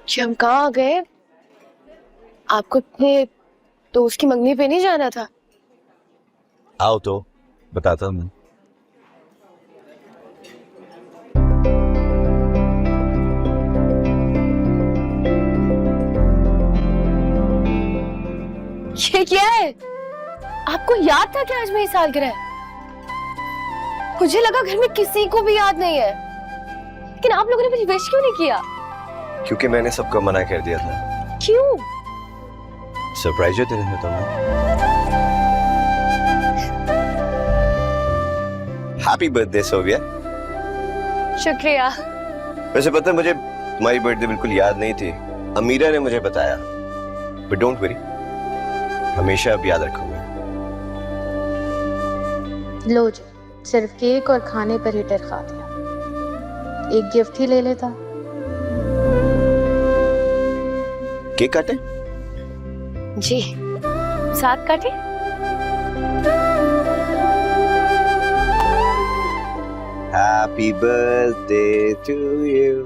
कि हम कहाँ आ गए? आपको अपने दोस्त की मंगनी पे नहीं जाना था? आओ तो बताता हूँ। ये क्या है? आपको याद था कि आज मेरी सालगिरह है? मुझे लगा घर में किसी को भी याद नहीं है, लेकिन आप लोगों ने मुझे विश क्यों नहीं किया? क्योंकि मैंने सबको मना कर दिया था। क्यों? सरप्राइज देते रहने तुम्हें। हैप्पी बर्थडे सोविया। शुक्रिया। वैसे पता है मुझे तुम्हारी बर्थडे बिल्कुल याद नहीं थी, अमीरा ने मुझे बताया। बट डोंट वरी, हमेशा अब याद रखूंगा। लो जी, सिर्फ केक और खाने पर ही डर खा दिया। एक गिफ्ट ही ले लेता। केक काटे? जी, साथ काटे? Happy birthday to you.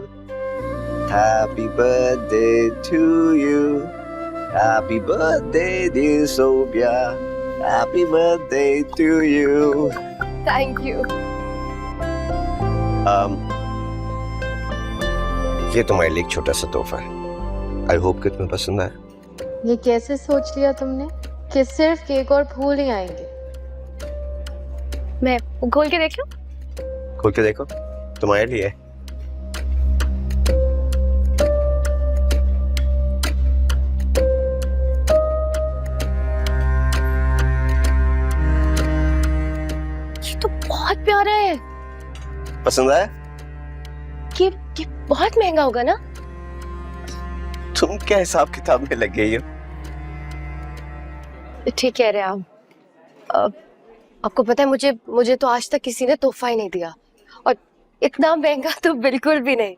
Happy birthday to you. Happy birthday dear Sophia. Happy birthday to you. Thank you. ये तुम्हारे लिए एक छोटा सा तोहफा है। आई होप कि तुम्हें पसंद आए। ये कैसे सोच लिया तुमने कि सिर्फ केक और फूल ही आएंगे? मैं खोल के देख लूं? खोल के देखो, तुम्हारे लिए। ये तो बहुत प्यारा है। पसंद आया? ये बहुत महंगा होगा ना? तुम क्या हिसाब किताब में लग गई हो? ठीक कह रहे हैं आप। आपको पता है मुझे तो आज तक किसी ने तोहफा ही नहीं दिया, और इतना महंगा तो बिल्कुल भी नहीं।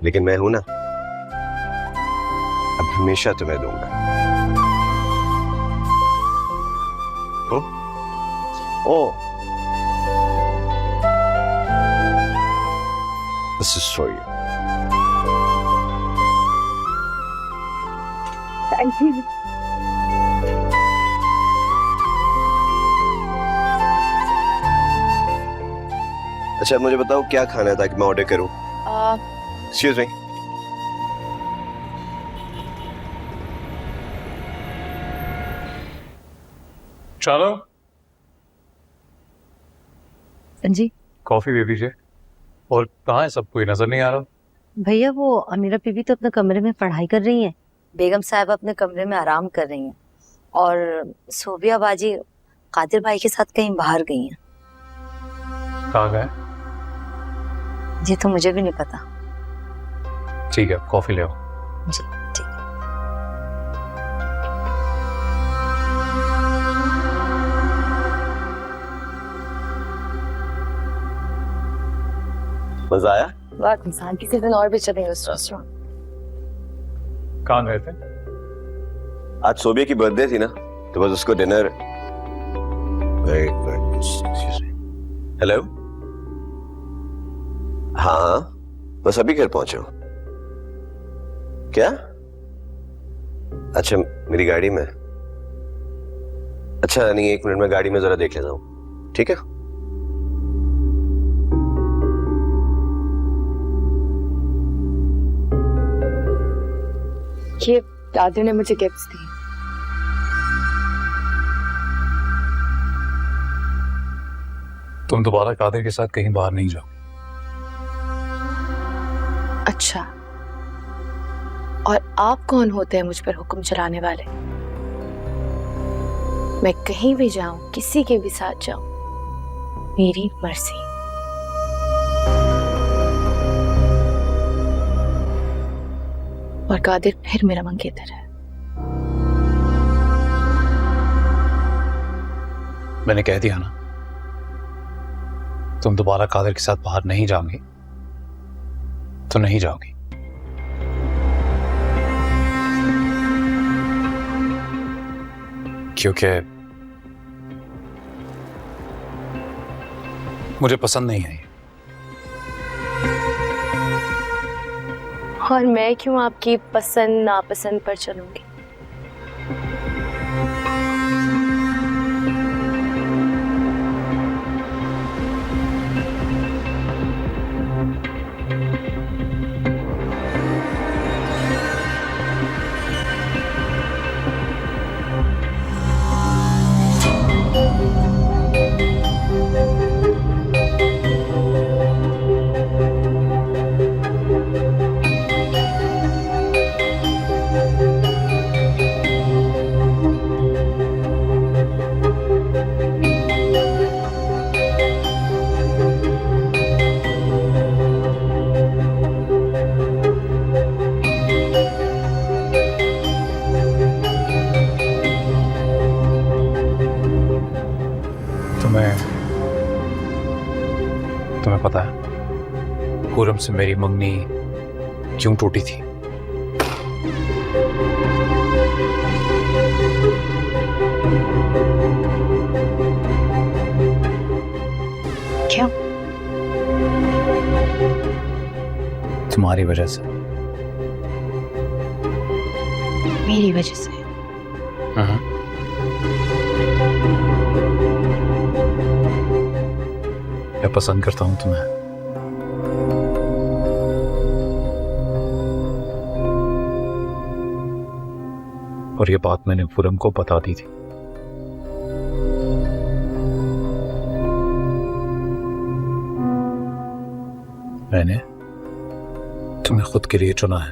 लेकिन मैं हूं ना, अब हमेशा तुम्हें दूंगा। ओ, this is for you. Thank you. अच्छा मुझे बताओ क्या खाना है ताकि मैं ऑर्डर करूं। Excuse me. चलो जी कॉफी दे दीजिए। और कहाँ है सब, कोई नजर नहीं आ रहा। भैया, वो अमीरा बीबी तो अपने कमरे में पढ़ाई कर रही हैं, बेगम साहब अपने कमरे में आराम कर रही हैं, और सोबिया बाजी कादिर भाई के साथ कहीं बाहर गई हैं। कहाँ गए? ये तो मुझे भी नहीं पता। ठीक है, कॉफी ले आओ। जी ठीक है। मजा आया? बहुत इंसान किसी दिन और भी चलेंगे उस रेस्टोरेंट। कहाँ गए थे? आज सोबिया की बर्थडे थी ना, तो बस उसको डिनर। हेलो, हाँ बस अभी घर पहुंचे हूं। क्या? अच्छा मेरी गाड़ी में। अच्छा नहीं, 1 मिनट में गाड़ी में जरा देख लेता हूं, ठीक है? ये दादी ने मुझे गिफ्ट्स दी। तुम दोबारा कादिर के साथ कहीं बाहर नहीं जाओ। अच्छा, और आप कौन होते हैं मुझ पर हुक्म चलाने वाले? मैं कहीं भी जाऊं, किसी के भी साथ जाऊं, मेरी मर्जी। और कादिर फिर मेरा मंगेतर है। मैंने कह दिया ना, तुम दोबारा कादिर के साथ बाहर नहीं जाओगे तो नहीं जाओगी। क्योंकि मुझे पसंद नहीं है। और मैं क्यों आपकी पसंद नापसंद पर चलूंगी? तुम्हें पता है खुरम से मेरी मंगनी क्यों टूटी थी? क्यों? तुम्हारी वजह से। मेरी वजह से? मैं पसंद करता हूं तुम्हें। और ये बात मैंने खुरम को बता दी थी। मैंने तुम्हें खुद के लिए चुना है।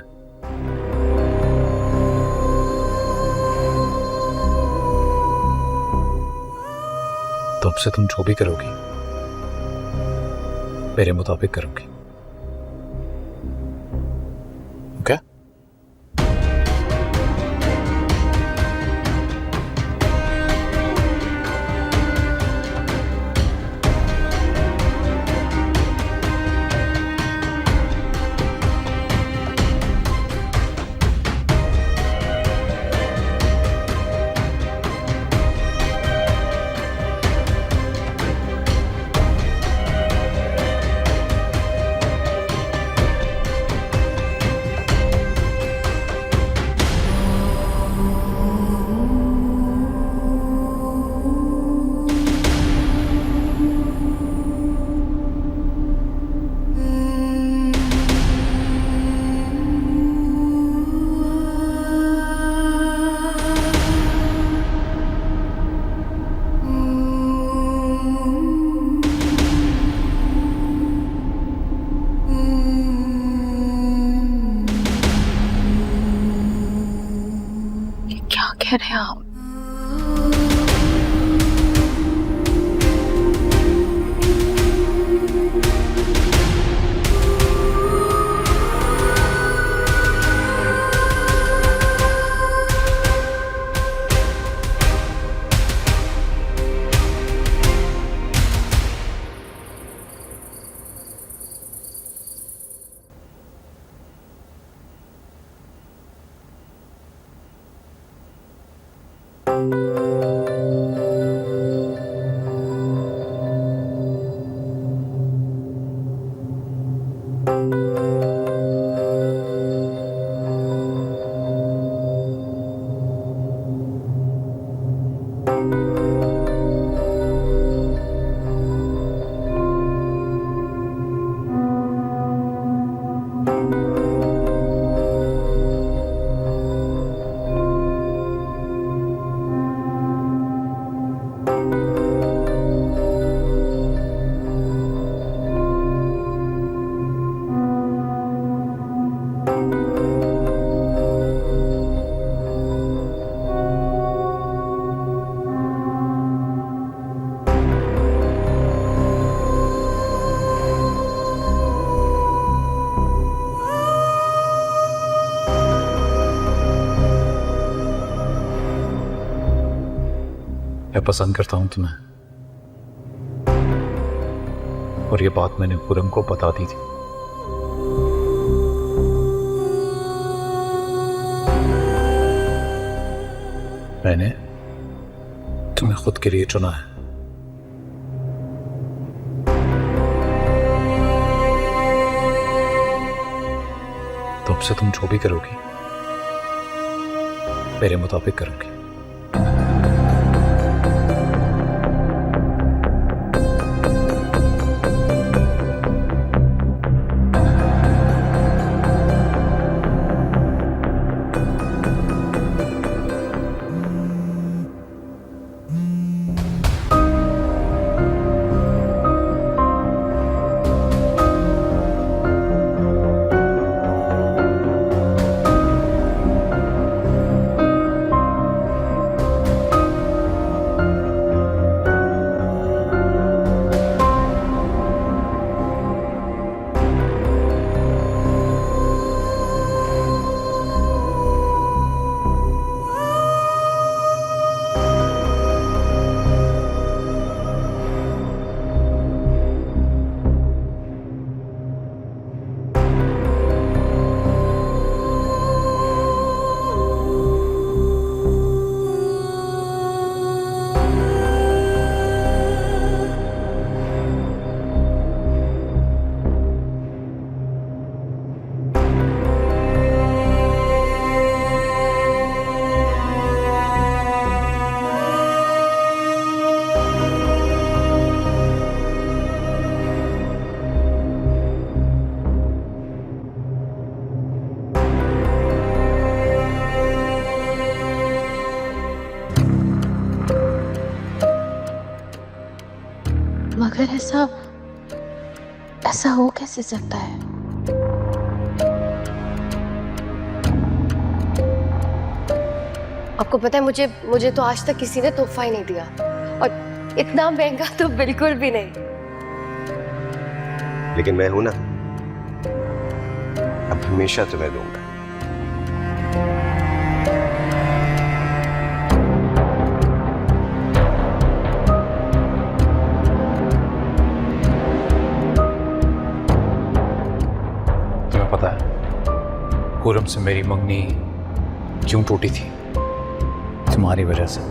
तो अब से तुम जो भी करोगी मेरे मुताबिक करूंगी। ओके? क्या कह रहे हैं आप? मैं पसंद करता हूं तुम्हें। और ये बात मैंने खुरम को बता दी थी। मैंने तुम्हें खुद के लिए चुना है। तो तो अब से तुम जो भी करोगी मेरे मुताबिक करूंगी। मगर ऐसा हो कैसे सकता है? आपको पता है मुझे तो आज तक किसी ने तोहफा ही नहीं दिया, और इतना महंगा तो बिल्कुल भी नहीं। लेकिन मैं हूं ना, अब हमेशा तुम्हें दूंगा। तुम्हें पता है खुर्रम से मेरी मंगनी क्यों टूटी थी? तुम्हारी वजह से।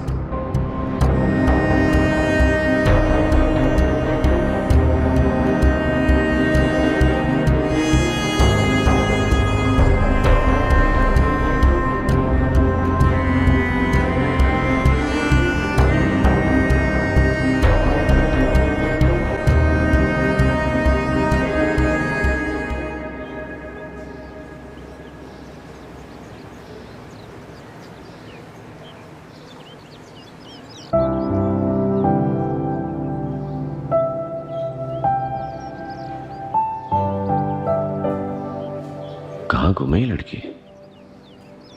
कहाँ गुम है लड़की?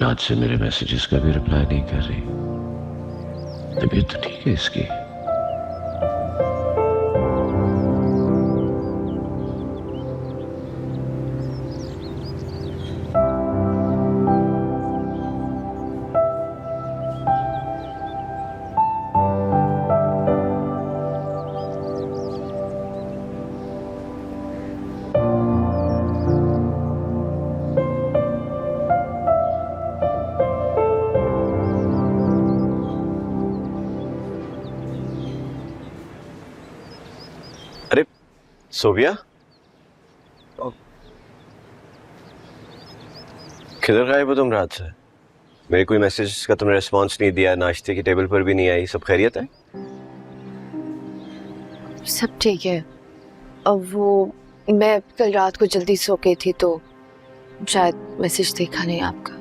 आज से मेरे मैसेजेस का भी रिप्लाई नहीं कर रही। तबीयत तो ठीक है इसकी? अरे सोबिया, किधर गायब हो तुम रात से? मेरे कोई मैसेज का तुमने रिस्पांस नहीं दिया, नाश्ते की टेबल पर भी नहीं आई। सब खैरियत है? सब ठीक है। अब वो मैं कल रात को जल्दी सो गई थी तो शायद मैसेज देखा नहीं आपका।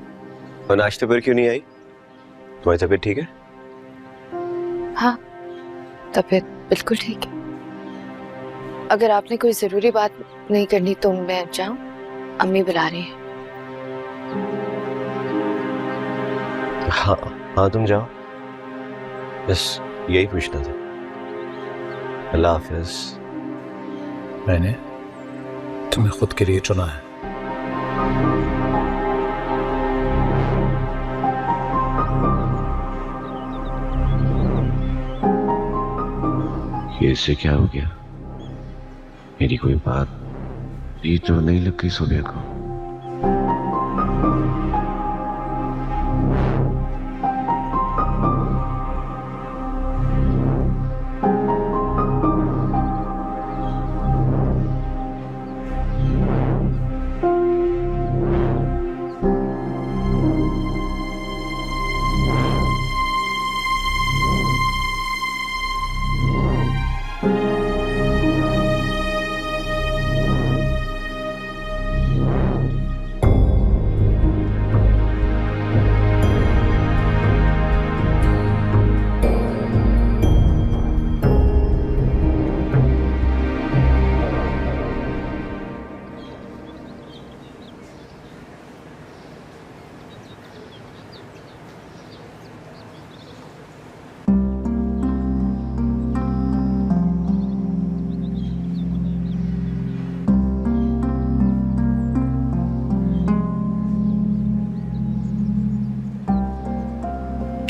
और नाश्ते पर क्यों नहीं आई? तुम्हारी तबीयत ठीक है? हाँ, तबीयत बिल्कुल ठीक है। अगर आपने कोई जरूरी बात नहीं करनी तो मैं जाऊं? अम्मी बुला रही है। हाँ हाँ, तुम जाओ, बस यही पूछना था। अल्लाह हाफिज। मैंने तुम्हें खुद के लिए चुना है। ये इससे क्या हो गया? मेरी कोई बात ये तो नहीं लग गई सोबिया को?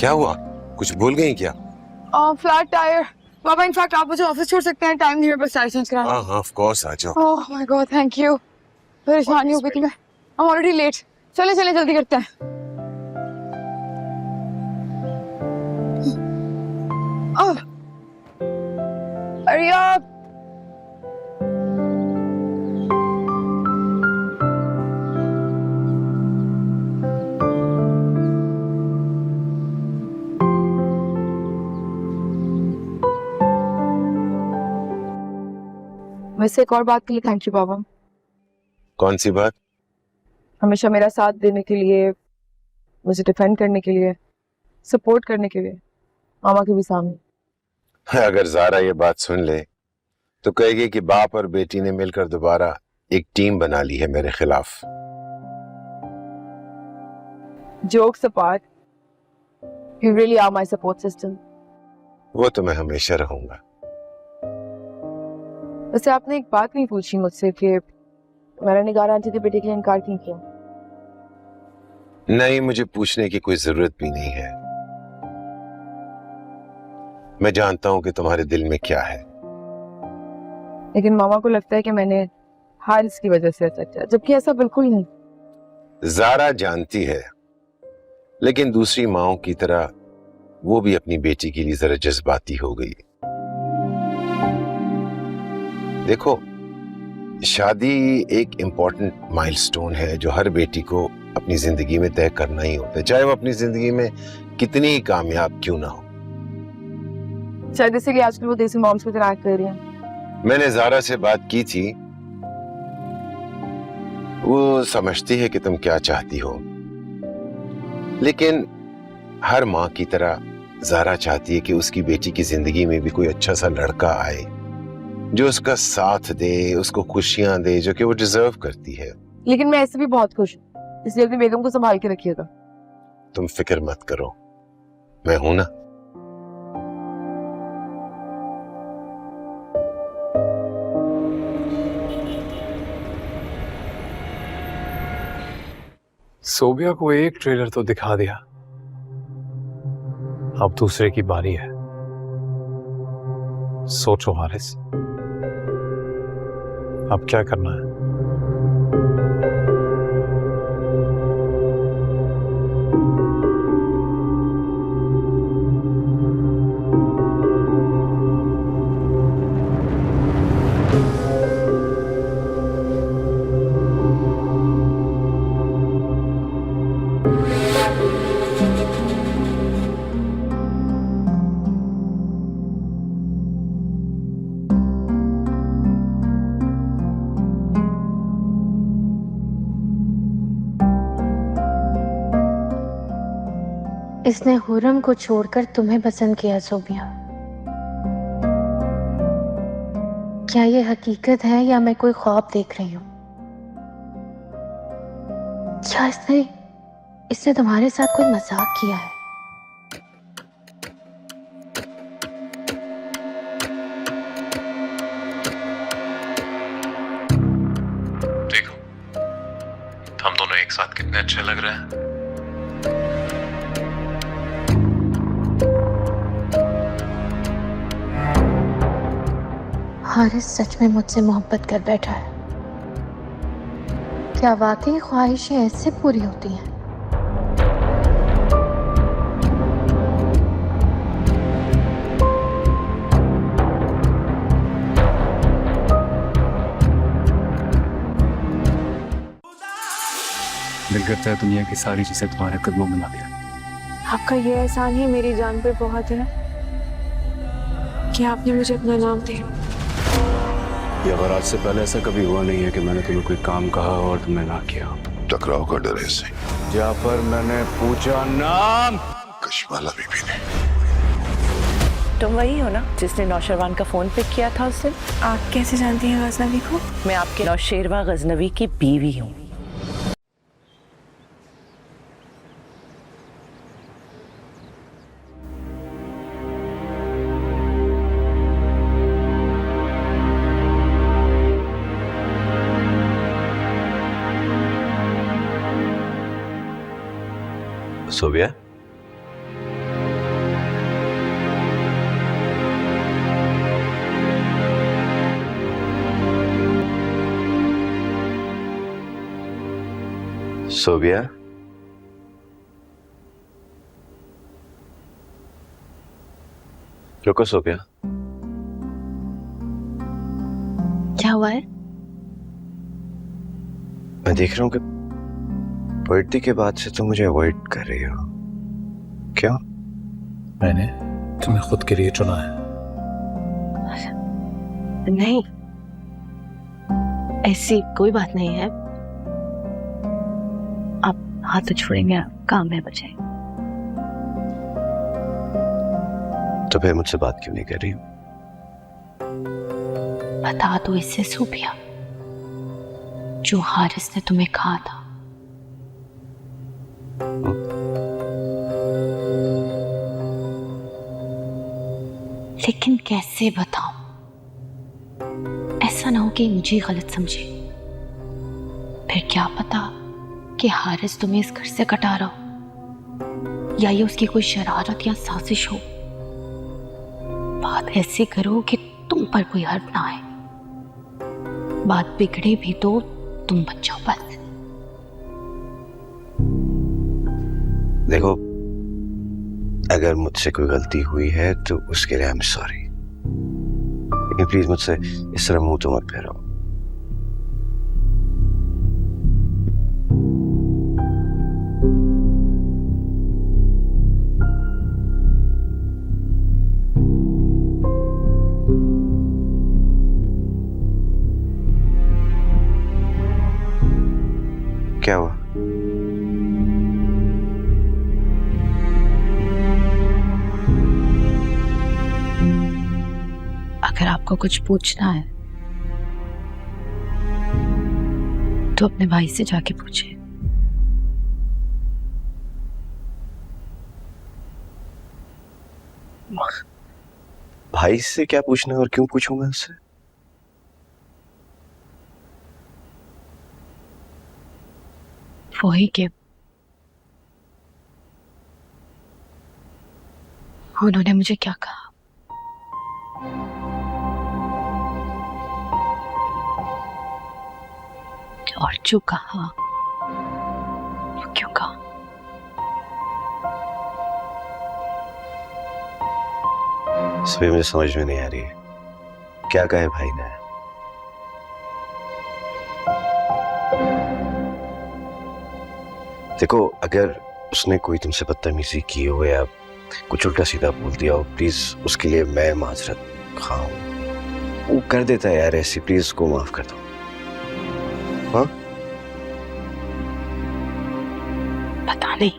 क्या हुआ? कुछ भूल गई क्या? Flat tyre. पापा इनफैक्ट आप मुझे ऑफिस छोड़ सकते हैं, टाइम नहीं है, बस टायर चेंज कराना। हाँ हाँ ऑफ कोर्स, आ जाओ। Oh my God, thank you. परेशानी हो गई थी मैं, आई एम ऑलरेडी लेट। चले चले जल्दी करते हैं। Hurry up. वैसे एक और बात के लिए थैंक यू पापा। कौन सी बात? हमेशा मेरा साथ देने के लिए, मुझे डिफेंड करने के लिए, सपोर्ट करने के लिए, मामा के भी सामने। अगर जारा ये बात सुन ले तो कहेगी कि बाप और बेटी ने मिलकर दोबारा एक टीम बना ली है मेरे खिलाफ। Jokes apart, you really are my support system. वो तो मैं हमेशा रहूंगा। वैसे आपने एक बात नहीं पूछी मुझसे कि मैंने निगार आंटी के बेटे के लिए इनकार क्यों किया? नहीं, मुझे पूछने की कोई जरूरत भी नहीं है। मैं जानता हूं कि तुम्हारे दिल में क्या है। लेकिन मामा को लगता है कि मैंने हारिस की वजह से ऐसा किया, जबकि ऐसा बिल्कुल नहीं। जारा जानती है, लेकिन दूसरी माओं की तरह वो भी अपनी बेटी के लिए जरा जज्बाती हो गई। देखो, शादी एक इम्पोर्टेंट माइलस्टोन है जो हर बेटी को अपनी जिंदगी में तय करना ही होता है, चाहे वो अपनी जिंदगी में कितनी ही कामयाब क्यों ना हो। शायद इसीलिए आजकल वो देसी मॉम्स की तरह एक्ट कर रही हैं। मैंने जारा से बात की थी, वो समझती है कि तुम क्या चाहती हो, लेकिन हर माँ की तरह जारा चाहती है कि उसकी बेटी की जिंदगी में भी कोई अच्छा सा लड़का आए जो उसका साथ दे, उसको खुशियां दे, जो कि वो डिजर्व करती है। लेकिन मैं ऐसे भी बहुत खुश हूँ, इसलिए अपनी बेगम को संभाल के रखिएगा। तुम फिक्र मत करो, मैं हूं ना। सोबिया को एक ट्रेलर तो दिखा दिया, अब दूसरे की बारी है। सोचो हारिस, अब क्या करना है? इसने हुरम को छोड़कर तुम्हें पसंद किया सोबिया। क्या ये हकीकत है या मैं कोई ख्वाब देख रही हूँ? क्या इसने तुम्हारे साथ कोई मजाक किया है? देखो, हम दोनों एक साथ कितने अच्छे लग रहे हैं। हारिस सच में मुझसे मोहब्बत कर बैठा है। क्या वाकई ख्वाहिशें ऐसे पूरी होती हैं? दिल करता है दुनिया की सारी चीजें तुम्हारे कदमों में ला दिया। आपका ये एहसान ही मेरी जान पे बहुत है कि आपने मुझे अपना नाम दिया। या बारात से पहले ऐसा कभी हुआ नहीं है कि मैंने तुम्हें कोई काम कहा और तुमने ना किया। टकराव का डर है से। जाफर, मैंने पूछा नाम। कशमाला बीबी ने। तुम वही हो ना जिसने नौशरवान का फोन पिक किया था उस दिन? आप कैसे जानती हैं गजनवी को? मैं आपके नौशेरवा गजनवी की बीवी हूँ। सोबिया, सोबिया, रुको सोबिया। क्या हुआ है? मैं देख रहा हूँ कि बर्थडे के बाद से तुम मुझे अवॉइड कर रही हो। क्यों? मैंने तुम्हें खुद के लिए चुना है। नहीं, ऐसी कोई बात नहीं है। आप हाथ तो छोड़ेंगे, काम है मुझे। तो फिर मुझसे बात क्यों नहीं कर रही हो? बता दो इससे सूफिया, जो हारिस ने तुम्हें कहा था। लेकिन कैसे बताऊं? ऐसा ना हो कि मुझे गलत समझे। फिर क्या पता कि हारिस तुम्हें इस घर से कटा रहा हो, या ये उसकी कोई शरारत या साजिश हो। बात ऐसे करो कि तुम पर कोई हर्फ ना आए। बात बिगड़े भी तो तुम बच जाओ बस। देखो, अगर मुझसे कोई गलती हुई है तो उसके लिए आई एम सॉरी, लेकिन प्लीज मुझसे इस तरह मुंह तो मत फेरो। क्या हुआ? अगर आपको कुछ पूछना है तो अपने भाई से जाके पूछे। भाई से क्या पूछना और क्यों पूछूं मैं उससे? वही कि उन्होंने मुझे क्या कहा। और जो कहा वो क्यों कहा? इसमें मुझे समझ में नहीं आ रही है, क्या कहे भाई ने? देखो, अगर उसने कोई तुमसे बदतमीजी की हो या कुछ उल्टा सीधा बोल दिया हो, प्लीज उसके लिए मैं माजरत खाऊं। वो कर देता है यार ऐसी, प्लीज उसको माफ कर दो। हाँ? पता नहीं,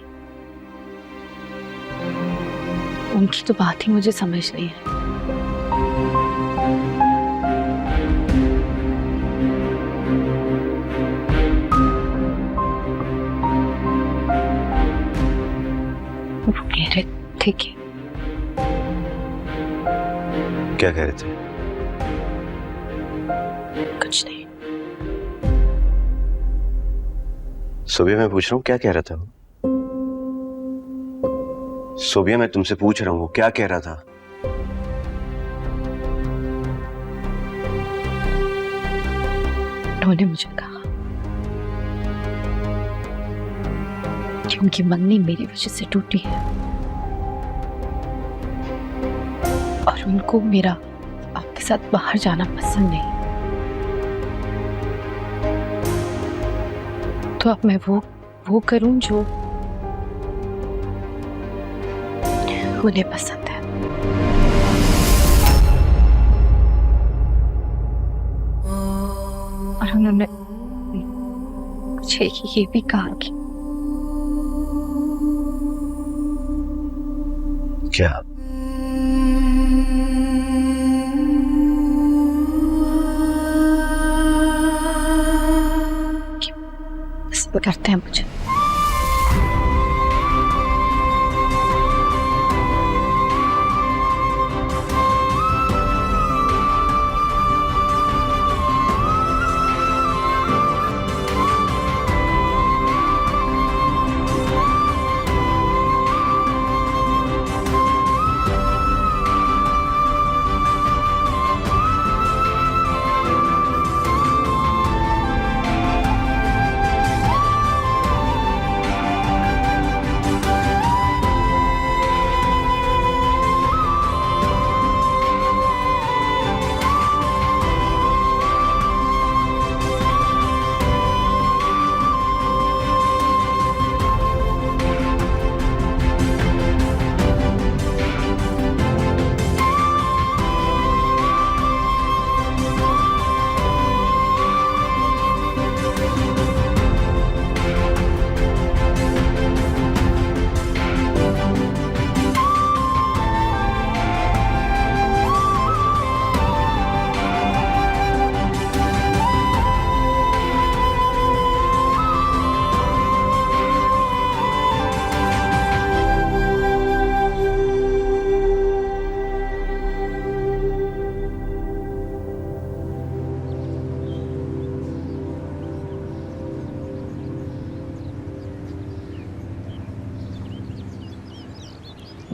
उनकी तो बात ही मुझे समझ नहीं है। वो कह रहे थे कि क्या कह रहे थे? कुछ नहीं। सोबिया, मैं पूछ रहा हूँ क्या कह रहा था वो? सोबिया, मैं तुमसे पूछ रहा हूँ वो क्या कह रहा था? उन्होंने मुझे कहा कि उनकी मंगनी मेरी वजह से टूटी है और उनको मेरा आपके साथ बाहर जाना पसंद नहीं। तो अब मैं वो करूं जो उन्हें पसंद है। और उन्होंने मुझे ये भी कहा कि क्या? पसंद करते हैं मुझे।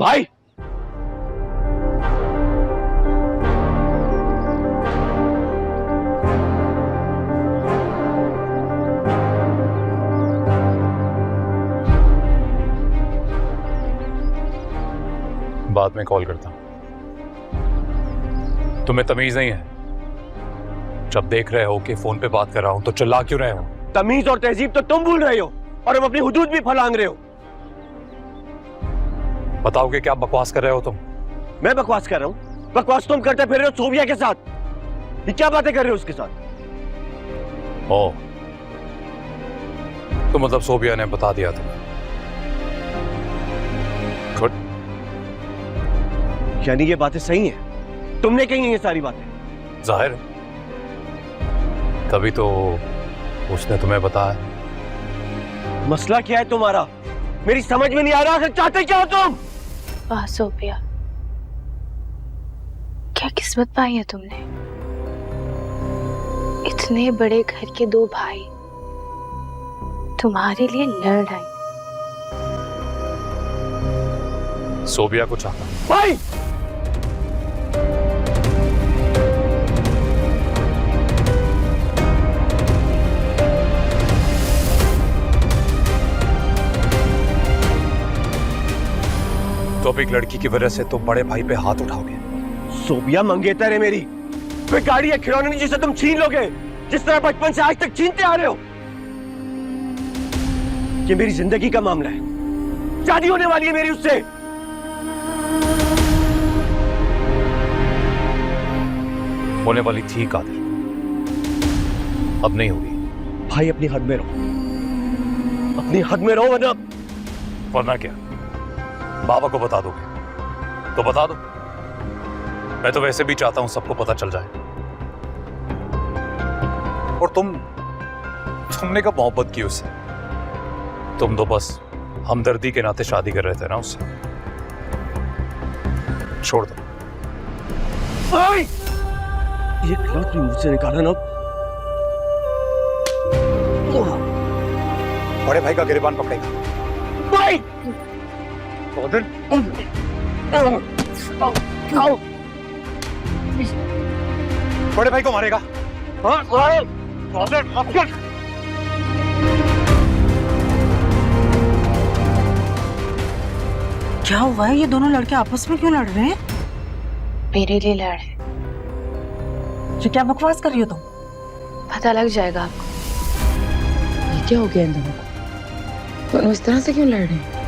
भाई बाद में कॉल करता हूं। तुम्हें तमीज नहीं है? जब देख रहे हो कि फोन पे बात कर रहा हूं तो चिल्ला क्यों रहे हो? तमीज और तहजीब तो तुम भूल रहे हो और हम अपनी हुदूद भी फलांग रहे हो। बताओ कि क्या बकवास कर रहे हो तुम? मैं बकवास कर रहा हूँ? बकवास तुम करते फिर रहे हो सोबिया के साथ। ये क्या बातें कर रहे हो उसके साथ? ओ, तो मतलब सोबिया ने बता दिया तुम्हें? गुड। यानी ये बातें सही हैं? तुमने कही हैं ये सारी बातें? जाहिर है, तभी तो उसने तुम्हें बताया। मसला क्या है तुम्हारा? मेरी समझ में नहीं आ रहा। आखिर चाहते क्या हो तुम? वाह सोबिया, क्या किस्मत पाई है तुमने। इतने बड़े घर के दो भाई तुम्हारे लिए लड़ रहे। सोबिया को चाहता भाई तो अब एक लड़की की वजह से तुम बड़े भाई पे हाथ उठाओगे? सोबिया मंगेतर है मेरी। कोई गाड़ी या खिलौना नहीं जिसे तुम छीन लोगे, जिस तरह बचपन से आज तक छीनते आ रहे हो। ये मेरी जिंदगी का मामला है। शादी होने वाली है मेरी उससे। होने वाली थी कादिर, अब नहीं होगी। भाई अपनी हद में रहो, अपनी हद में रहो, वरना क्या बाबा को बता दोगे? तो बता दो, मैं तो वैसे भी चाहता हूं सबको पता चल जाए। और तुमने कब मोहब्बत की उससे? तुम तो बस हमदर्दी के नाते शादी कर रहे थे ना उससे। छोड़ दो। भाई ये गलत मुंह से निकाला ना। बड़े भाई का गिरबान पकड़ेगा। भाई बड़े भाई को मारेगा? क्या हुआ है? ये दोनों लड़के आपस में क्यों लड़ रहे हैं? मेरे लिए लड़ रहे। ये क्या बकवास कर रही हो तुम? पता लग जाएगा आपको। ये क्या हो गया इन दोनों को? दोनों इस तरह से क्यों लड़ रहे हैं?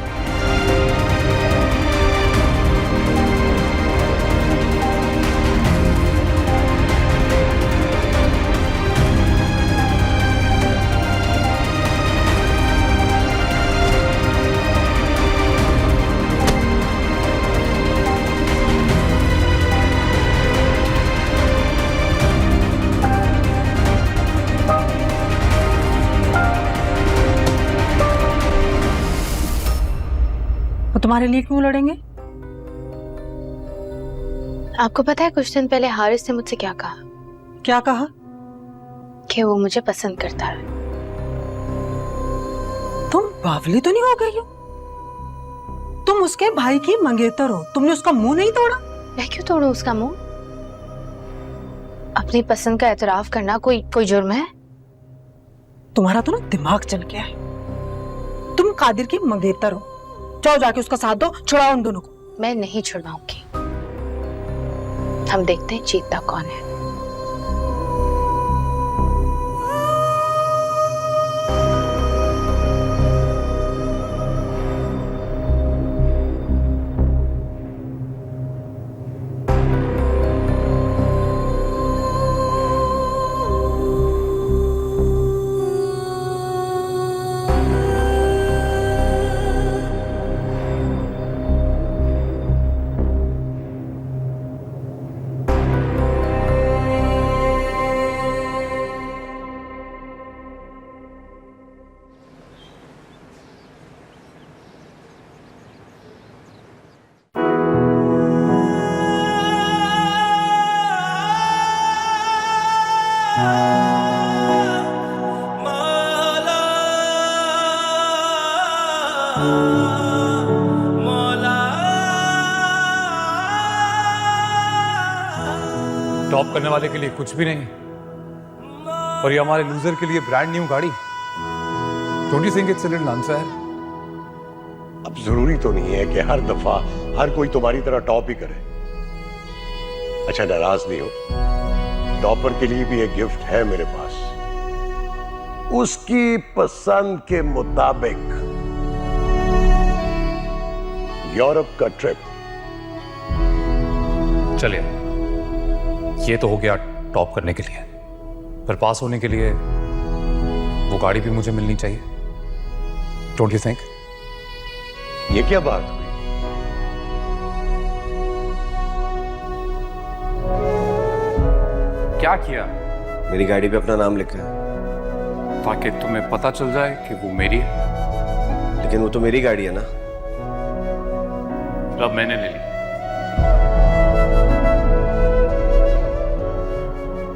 तुम्हारे लिए क्यों लड़ेंगे? आपको पता है कुछ दिन पहले हारिस ने मुझसे क्या कहा? क्या कहा? कि वो मुझे पसंद करता है। तुम बावली तो नहीं हो गई हो? तुम उसके भाई की मंगेतर हो, तुमने उसका मुंह नहीं तोड़ा? मैं क्यों तोड़ूं उसका मुंह? अपनी पसंद का एतराफ करना कोई जुर्म है? तुम्हारा तो ना दिमाग चल गया है। तुम कादिर की मंगेतर हो, जाओ जाके उसका साथ दो, छुड़ाओ उन दोनों को। मैं नहीं छुड़वाऊंगी। हम देखते हैं जीतता कौन है। टॉप करने वाले के लिए कुछ भी नहीं, और ये हमारे लूजर के लिए ब्रांड न्यू गाड़ी। Don't you think it's a little unfair? अब जरूरी तो नहीं है कि हर दफा हर कोई तुम्हारी तरह टॉप ही करे। अच्छा, नाराज नहीं हो, टॉपर के लिए भी एक गिफ्ट है मेरे पास, उसकी पसंद के मुताबिक यूरोप का ट्रिप। चलिए, ये तो हो गया टॉप करने के लिए, पर पास होने के लिए वो गाड़ी भी मुझे मिलनी चाहिए। Don't you think? ये क्या बात हुई? क्या किया? मेरी गाड़ी पे अपना नाम लिखा है, ताकि तुम्हें पता चल जाए कि वो मेरी है। लेकिन वो तो मेरी गाड़ी है ना। अब मैंने ले ली,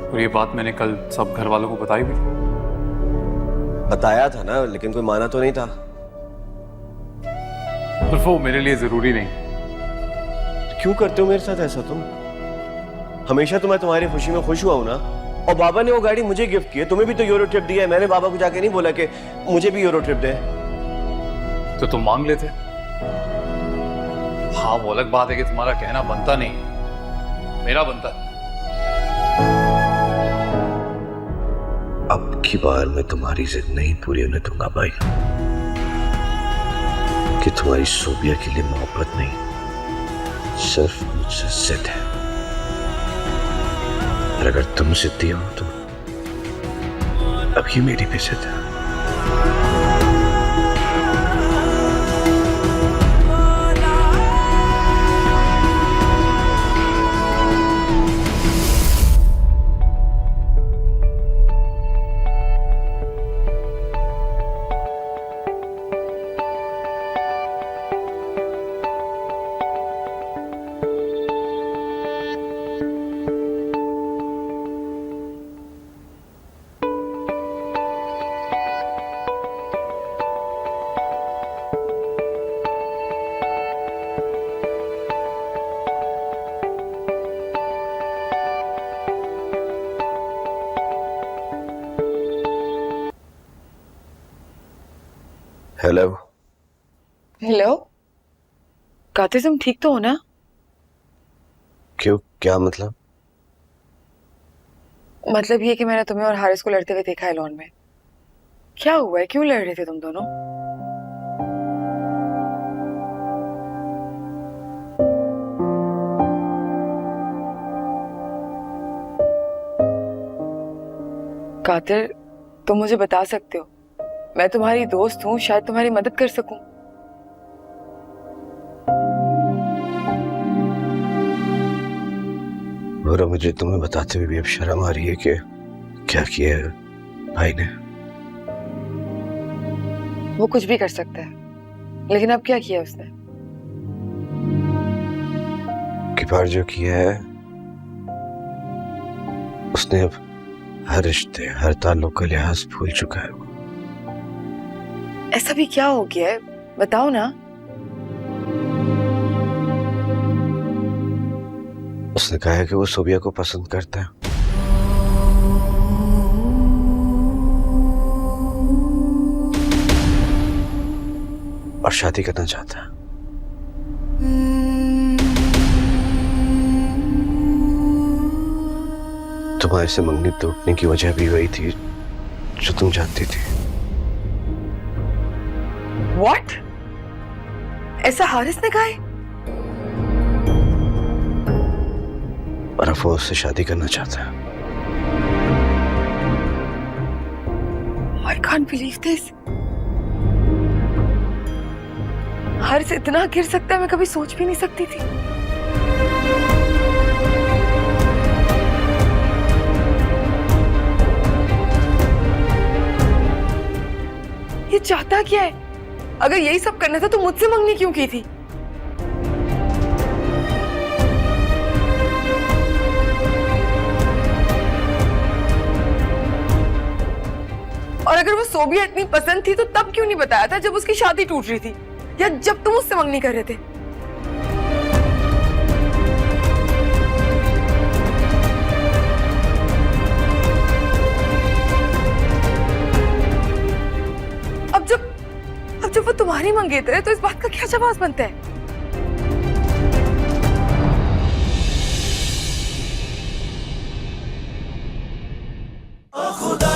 और ये बात मैंने कल सब घर वालों को बताई भी थी। बताया था ना, लेकिन कोई माना तो नहीं था। और वो मेरे लिए जरूरी नहीं। क्यों करते हो मेरे साथ ऐसा तुम? हमेशा तो मैं तुम्हारी खुशी में खुश हुआ हूं ना। और बाबा ने वो गाड़ी मुझे गिफ्ट की है, तुम्हें भी तो यूरो ट्रिप दिया है। मैंने बाबा को जाके नहीं बोला कि मुझे भी यूरो ट्रिप दे। तो तुम मांग लेते। हाँ, वो अलग बात है कि तुम्हारा कहना बनता नहीं, मेरा बनता है। अब की बार मैं तुम्हारी जिद नहीं पूरी होने दूंगा भाई, कि तुम्हारी सोबिया के लिए मोहब्बत नहीं, सिर्फ मुझसे जिद है। और अगर तुम जिद्दी हो तो अभी मेरी भी जिद है। हेलो। हेलो कातिल, तुम ठीक तो हो ना? क्यों, क्या मतलब? मतलब ये कि मैंने तुम्हें और हारिस को लड़ते हुए देखा है लॉन में। क्या हुआ है, क्यों लड़ रहे थे तुम दोनों? कातिल, तुम मुझे बता सकते हो, मैं तुम्हारी दोस्त हूँ, शायद तुम्हारी मदद कर सकूं। और मुझे तुम्हें बताते हुए भी अब शर्म आ रही है कि क्या किया है भाई ने। वो कुछ भी कर सकता है, लेकिन अब क्या किया उसने? कि बार जो किया है उसने अब हर रिश्ते, हर ताल्लुक का लिहाज भूल चुका है। ऐसा भी क्या हो गया है, बताओ ना। उसने कहा है कि वो सोबिया को पसंद करता है। और शादी करना चाहता है। तुम्हारे से मंगनी टूटने की वजह भी वही थी जो तुम जानती थी। What? ऐसा हारिस ने कहा है? और अब वो उससे शादी करना चाहता है। I can't believe this. Haris इतना गिर सकता है, मैं कभी सोच भी नहीं सकती थी। ये चाहता क्या है? अगर यही सब करना था तो मुझसे मंगनी क्यों की थी? और अगर वो सोबिया इतनी पसंद थी तो तब क्यों नहीं बताया था जब उसकी शादी टूट रही थी, या जब तुम उससे मंगनी कर रहे थे? वो तुम्हारी मंगेतर है तो इस बात का क्या जवाब बनता है? खुदा